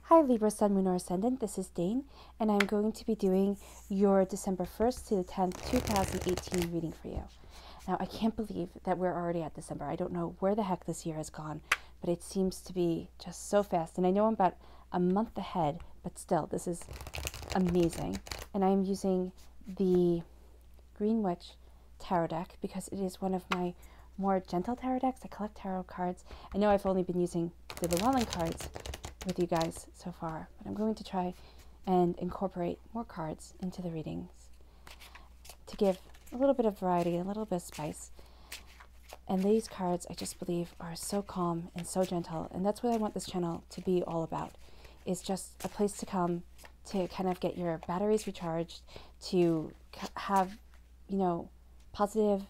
Hi Libra, Sun, Moon, or Ascendant, this is Dane, and I'm going to be doing your December 1st to the 10th, 2018 reading for you. Now, I can't believe that we're already at December. I don't know where the heck this year has gone, but it seems to be just so fast. And I know I'm about a month ahead, but still, this is amazing. And I am using the Green Witch Tarot deck because it is one of my more gentle tarot decks. I collect tarot cards. I know I've only been using the Llewellyn cards with you guys so far, but I'm going to try and incorporate more cards into the readings to give a little bit of variety, a little bit of spice. And these cards, I just believe, are so calm and so gentle, and that's what I want this channel to be all about, is just a place to come to kind of get your batteries recharged, to have, positive,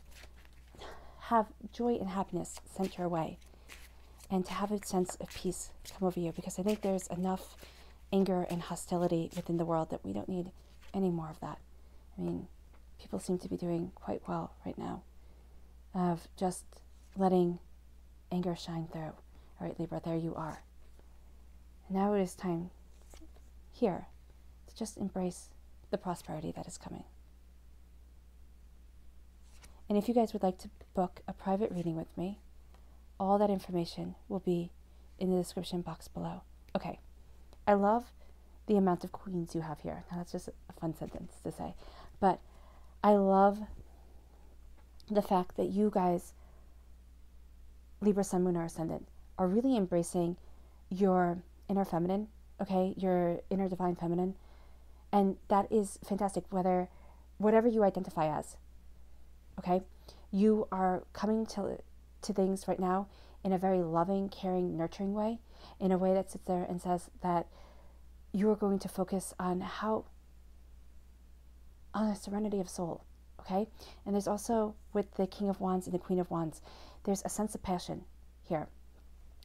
have joy and happiness sent your way, and to have a sense of peace come over you, because I think there's enough anger and hostility within the world that we don't need any more of that. I mean, people seem to be doing quite well right now of just letting anger shine through. All right, Libra, there you are. Now it is time here to just embrace the prosperity that is coming. And if you guys would like to book a private reading with me, all that information will be in the description box below. Okay, I love the amount of queens you have here. Now that's just a fun sentence to say, but I love the fact that you guys, Libra, Sun, Moon, or Ascendant, are really embracing your inner feminine, okay, your inner divine feminine, and that is fantastic, whatever you identify as, okay? You are coming to things right now in a very loving, caring, nurturing way, in a way that sits there and says that you are going to focus on a serenity of soul, okay? And there's also, with the King of Wands and the Queen of Wands, there's a sense of passion here.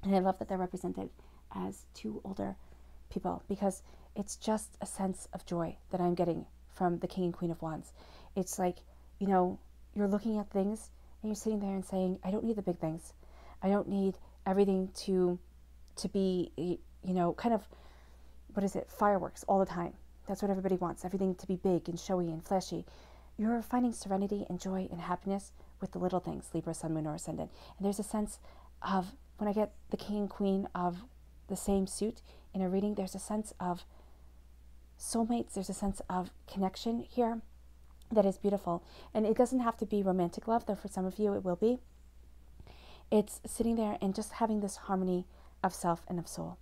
And I love that they're represented as two older people, because it's just a sense of joy that I'm getting from the King and Queen of Wands. It's like, you're looking at things and you're sitting there and saying, I don't need the big things. I don't need everything to be, kind of, fireworks all the time. That's what everybody wants, everything to be big and showy and flashy. You're finding serenity and joy and happiness with the little things, Libra, Sun, Moon, or Ascendant. And there's a sense of, when I get the King and Queen of the same suit in a reading, there's a sense of soulmates, there's a sense of connection here that is beautiful. And it doesn't have to be romantic love, though for some of you it will be. It's sitting there and just having this harmony of self and of soul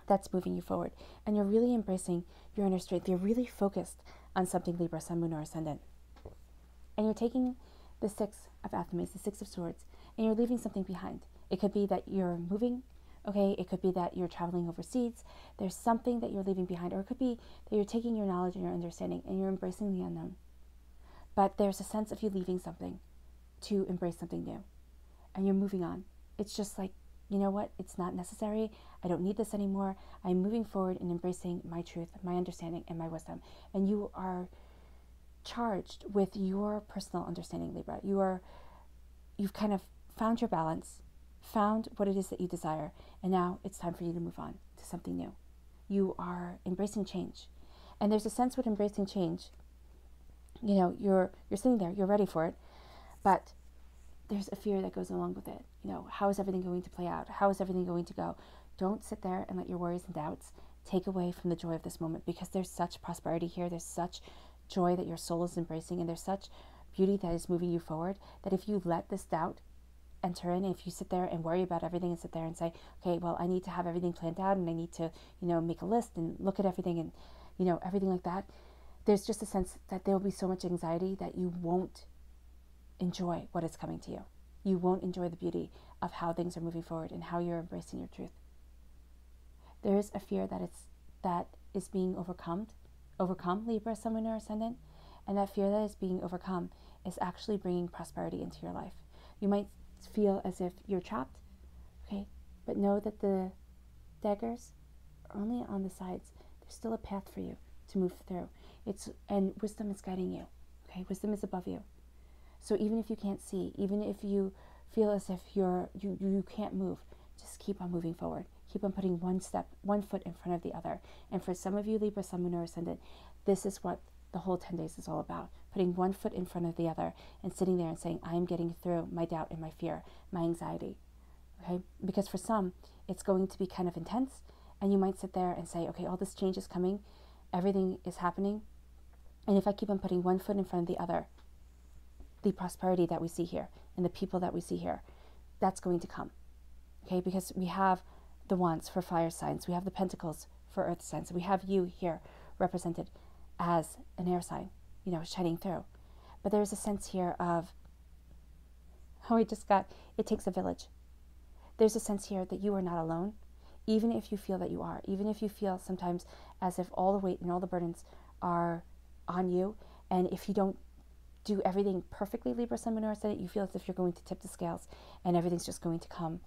that's moving you forward. And you're really embracing your inner strength. You're really focused on something, Libra, Sun, Moon, or Ascendant. And you're taking the Six of Athames, the Six of Swords, and you're leaving something behind. It could be that you're moving, okay? It could be that you're traveling overseas. There's something that you're leaving behind. Or it could be that you're taking your knowledge and your understanding and you're embracing the unknown. But there's a sense of you leaving something to embrace something new. And you're moving on. It's just like, you know what? It's not necessary. I don't need this anymore. I'm moving forward and embracing my truth, my understanding, and my wisdom. And you are charged with your personal understanding, Libra. You've kind of found your balance, found what it is that you desire, and now it's time for you to move on to something new. You are embracing change. And there's a sense with embracing change, you're sitting there, you're ready for it, but there's a fear that goes along with it. How is everything going to play out? How is everything going to go? Don't sit there and let your worries and doubts take away from the joy of this moment, because there's such prosperity here. There's such joy that your soul is embracing, and there's such beauty that is moving you forward, that if you let this doubt enter in, if you sit there and worry about everything and sit there and say, okay, well, I need to have everything planned out and I need to, make a list and look at everything and, everything like that, there's just a sense that there will be so much anxiety that you won't enjoy what is coming to you. You won't enjoy the beauty of how things are moving forward and how you're embracing your truth. There is a fear that is being overcome, Libra, Sun, Moon, or Ascendant, and that fear that is being overcome is actually bringing prosperity into your life. You might feel as if you're trapped, okay, but know that the daggers are only on the sides. There's still a path for you to move through. And wisdom is guiding you, okay? Wisdom is above you. So even if you can't see, even if you feel as if you can't move, just keep on moving forward. Keep on putting one foot in front of the other. And for some of you, Libra, Sun, Moon, or Ascendant, this is what the whole 10 days is all about. Putting one foot in front of the other and sitting there and saying, I am getting through my doubt and my fear, my anxiety. Okay? Because for some, it's going to be kind of intense, and you might sit there and say, okay, all this change is coming, everything is happening, and if I keep on putting one foot in front of the other, the prosperity that we see here and the people that we see here, that's going to come. Okay? Because we have the wands for fire signs, we have the pentacles for earth signs, we have you here represented as an air sign, shining through. But there's a sense here of, it takes a village. There's a sense here that you are not alone, even if you feel that you are, even if you feel sometimes as if all the weight and all the burdens are on you, and if you don't do everything perfectly, Libra, Sun, Moon, or Ascendant, you feel as if you're going to tip the scales and everything's just going to come,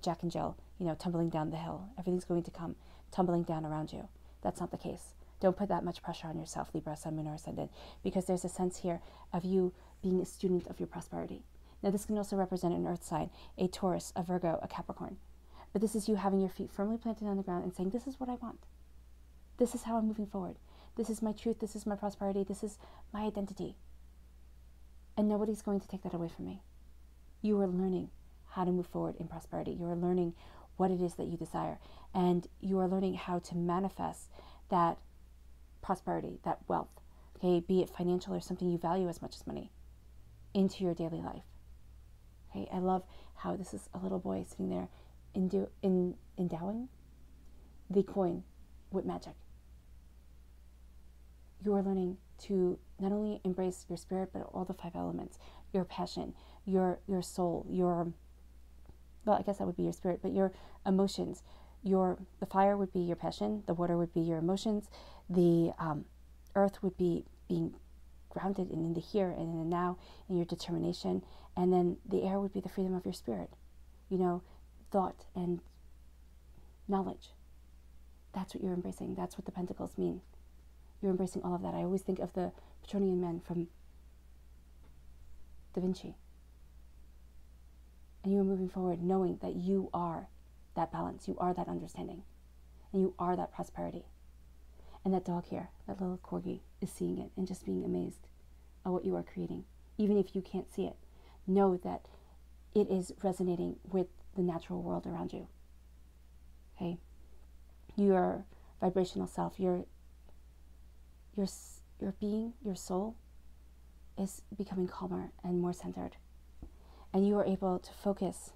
Jack and Jill, tumbling down the hill. Everything's going to come tumbling down around you. That's not the case. Don't put that much pressure on yourself, Libra, Sun, Moon, or Ascendant, because there's a sense here of you being a student of your prosperity. Now, this can also represent an earth sign, a Taurus, a Virgo, a Capricorn. But this is you having your feet firmly planted on the ground and saying, this is what I want. This is how I'm moving forward. This is my truth. This is my prosperity. This is my identity. And nobody's going to take that away from me. You are learning how to move forward in prosperity. You are learning what it is that you desire. And you are learning how to manifest that prosperity, that wealth, okay, be it financial or something you value as much as money, into your daily life. Okay, I love how this is a little boy sitting there endowing the coin with magic. You are learning to not only embrace your spirit, but all the 5 elements, your passion, your soul, well, I guess that would be your spirit, but your emotions, the fire would be your passion, the water would be your emotions, the earth would be being grounded in the here and in the now, in your determination, and then the air would be the freedom of your spirit, thought and knowledge. That's what you're embracing. That's what the pentacles mean. You're embracing all of that. I always think of the Petronian men from Da Vinci. And you are moving forward knowing that you are that balance, you are that understanding, and you are that prosperity. And that dog here, that little corgi, is seeing it and just being amazed at what you are creating. Even if you can't see it, know that it is resonating with the natural world around you. Okay? Your vibrational self, your being, your soul, is becoming calmer and more centered. And you are able to focus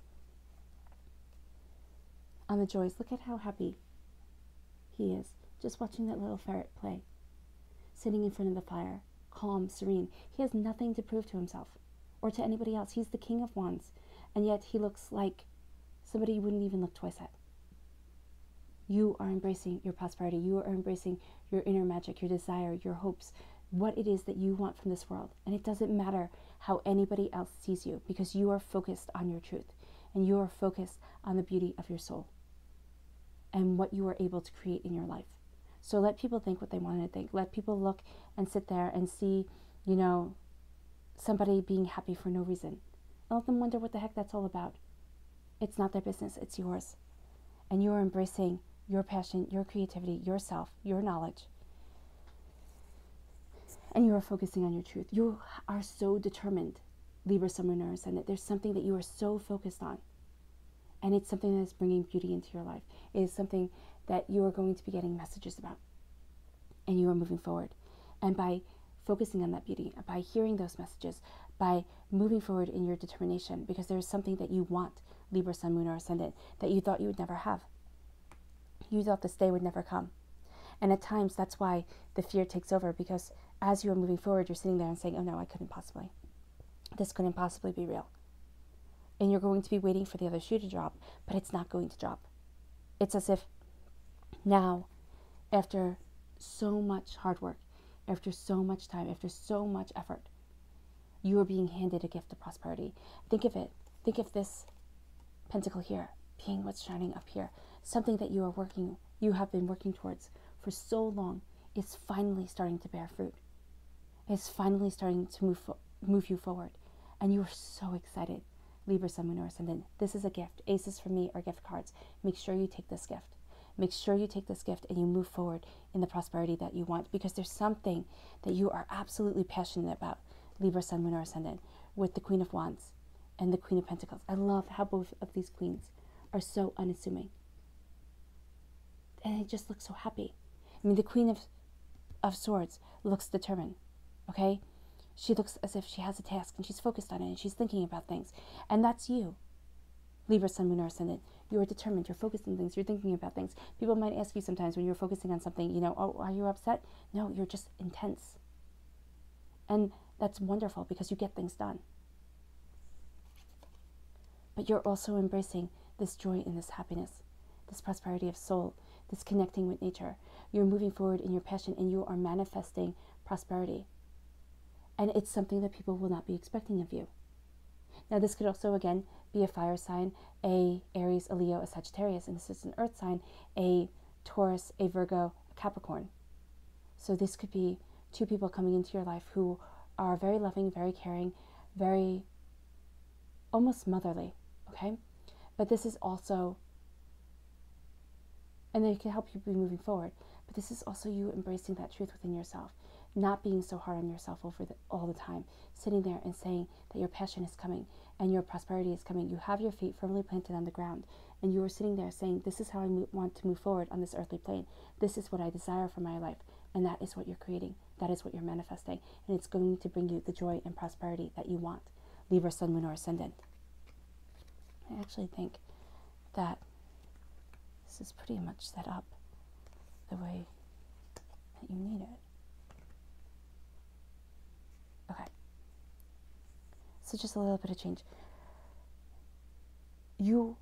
on the joys. Look at how happy he is, just watching that little ferret play, sitting in front of the fire, calm, serene. He has nothing to prove to himself or to anybody else. He's the King of Wands, and yet he looks like somebody you wouldn't even look twice at. You are embracing your prosperity. You are embracing your inner magic, your desire, your hopes, what it is that you want from this world. And it doesn't matter how anybody else sees you, because you are focused on your truth and you are focused on the beauty of your soul and what you are able to create in your life. So let people think what they want to think. Let people look and sit there and see, somebody being happy for no reason. And let them wonder what the heck that's all about. It's not their business, it's yours. And you are embracing your passion, your creativity, yourself, your knowledge. And you are focusing on your truth. You are so determined, Libra, Sun, Moon, or Ascendant. There's something that you are so focused on. And it's something that is bringing beauty into your life. It is something that you are going to be getting messages about. And you are moving forward. And by focusing on that beauty, by hearing those messages, by moving forward in your determination, because there is something that you want, Libra, Sun, Moon, or Ascendant, that you thought you would never have. You thought this day would never come. And at times, that's why the fear takes over, because as you are moving forward, you're sitting there and saying, oh no, I couldn't possibly. This couldn't possibly be real. And you're going to be waiting for the other shoe to drop, but it's not going to drop. It's as if now, after so much hard work, after so much time, after so much effort, you are being handed a gift of prosperity. Think of it. Think of this pentacle here being what's shining up here. Something that you have been working towards for so long is finally starting to bear fruit. It's finally starting to move you forward. And you are so excited Libra, Sun, Moon, or Ascendant. This is a gift. Aces for me are gift cards. Make sure you take this gift. Make sure you take this gift and you move forward in the prosperity that you want, because there's something that you are absolutely passionate about, Libra, Sun, Moon, or Ascendant, with the Queen of Wands and the Queen of Pentacles. I love how both of these queens are so unassuming. And they just look so happy. I mean, the Queen of Swords looks determined, okay? She looks as if she has a task and she's focused on it and she's thinking about things. And that's you, Libra, Sun, Moon, or Ascendant. You are determined. You're focused on things. You're thinking about things. People might ask you sometimes when you're focusing on something, you know, oh, are you upset? No, you're just intense. And that's wonderful because you get things done. But you're also embracing this joy and this happiness, this prosperity of soul, this connecting with nature. You're moving forward in your passion and you are manifesting prosperity. And it's something that people will not be expecting of you. Now, this could also, again, be a fire sign, a Aries, a Leo, a Sagittarius, and this is an earth sign, a Taurus, a Virgo, a Capricorn. So this could be two people coming into your life who are very loving, very caring, very almost motherly, okay? But this is also, and they can help you be moving forward, but this is also you embracing that truth within yourself, not being so hard on yourself all the time, sitting there and saying that your passion is coming and your prosperity is coming. You have your feet firmly planted on the ground and you are sitting there saying, this is how I want to move forward on this earthly plane. This is what I desire for my life. And that is what you're creating. That is what you're manifesting. And it's going to bring you the joy and prosperity that you want. Libra, Sun, Moon, or Ascendant. I actually think that this is pretty much set up the way that you need it. Okay. So just a little bit of change. You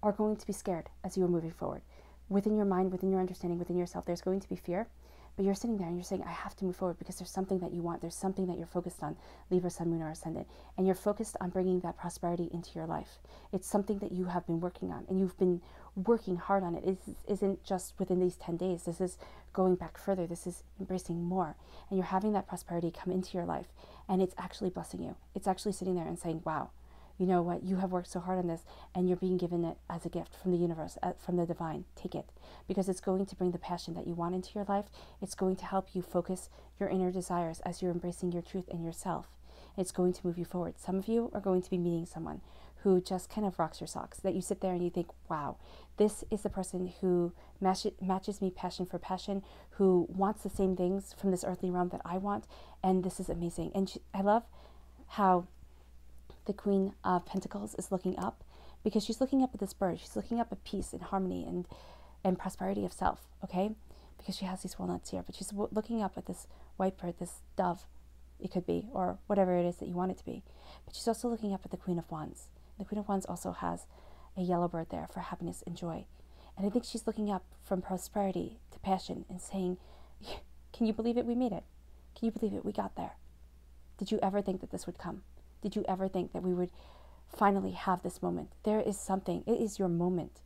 are going to be scared as you are moving forward. Within your mind, within your understanding, within yourself, there's going to be fear. But you're sitting there and you're saying, I have to move forward because there's something that you want. There's something that you're focused on, Libra, Sun, Moon, or Ascendant. And you're focused on bringing that prosperity into your life. It's something that you have been working on and you've been working hard on it. It isn't just within these 10 days. This is going back further. This is embracing more. And you're having that prosperity come into your life. And it's actually blessing you. It's actually sitting there and saying, wow, you know what? You have worked so hard on this and you're being given it as a gift from the universe, from the divine. Take it, because it's going to bring the passion that you want into your life. It's going to help you focus your inner desires as you're embracing your truth and yourself. It's going to move you forward. Some of you are going to be meeting someone who just kind of rocks your socks, that you sit there and you think, wow, this is the person who matches me passion for passion, who wants the same things from this earthly realm that I want, and this is amazing. And I love how the Queen of Pentacles is looking up, because she's looking up at this bird. She's looking up at peace and harmony and prosperity of self, okay? Because she has these walnuts here, but she's looking up at this white bird, this dove, it could be, or whatever it is that you want it to be. But she's also looking up at the Queen of Wands. The Queen of Wands also has a yellow bird there for happiness and joy. And I think she's looking up from prosperity to passion and saying, can you believe it? We made it. Can you believe it? We got there. Did you ever think that this would come? Did you ever think that we would finally have this moment? There is something. It is your moment.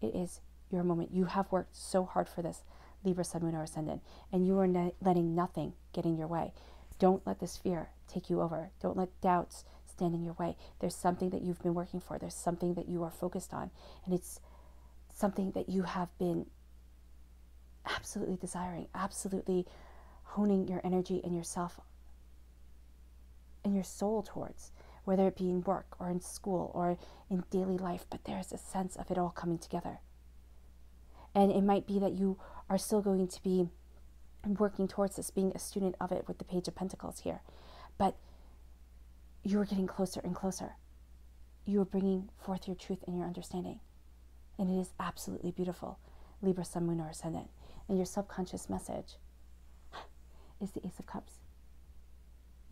It is your moment. You have worked so hard for this, Libra, Sun, Moon, or Ascendant, and you are letting nothing get in your way. Don't let this fear take you over. Don't let doubts stand in your way. There's something that you've been working for. There's something that you are focused on, and it's something that you have been absolutely desiring, absolutely honing your energy and yourself and your soul towards, whether it be in work or in school or in daily life. But there's a sense of it all coming together. And it might be that you are still going to be working towards this, being a student of it with the Page of Pentacles here. But you're getting closer and closer. You are bringing forth your truth and your understanding. And it is absolutely beautiful, Libra, Sun, Moon, or Ascendant. And your subconscious message is the Ace of Cups.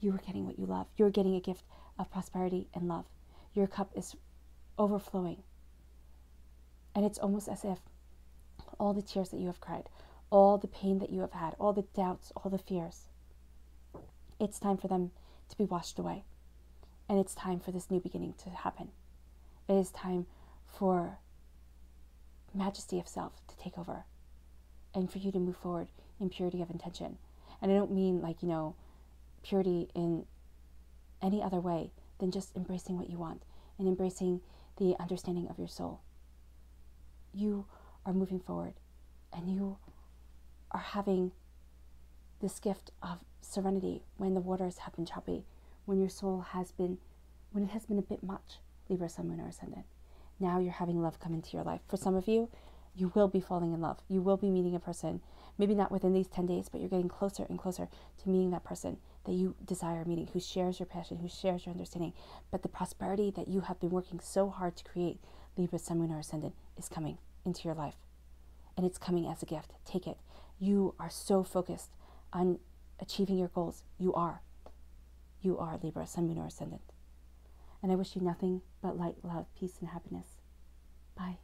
You are getting what you love. You're getting a gift of prosperity and love. Your cup is overflowing. And it's almost as if all the tears that you have cried, all the pain that you have had, all the doubts, all the fears, it's time for them to be washed away. And it's time for this new beginning to happen. It is time for majesty of self to take over and for you to move forward in purity of intention. And I don't mean like, purity in any other way than just embracing what you want and embracing the understanding of your soul. You are moving forward, and you are having this gift of serenity when the waters have been choppy, when your soul has been, when it has been a bit much, Libra, Sun, Moon, or Ascendant. Now you're having love come into your life. For some of you, you will be falling in love. You will be meeting a person, maybe not within these 10 days, but you're getting closer and closer to meeting that person that you desire meeting, who shares your passion, who shares your understanding. But the prosperity that you have been working so hard to create, Libra, Sun, Moon, or Ascendant, is coming into your life. And it's coming as a gift. Take it. You are so focused on achieving your goals. You are. You are Libra, Sun, Moon, or Ascendant. And I wish you nothing but light, love, peace, and happiness. Bye.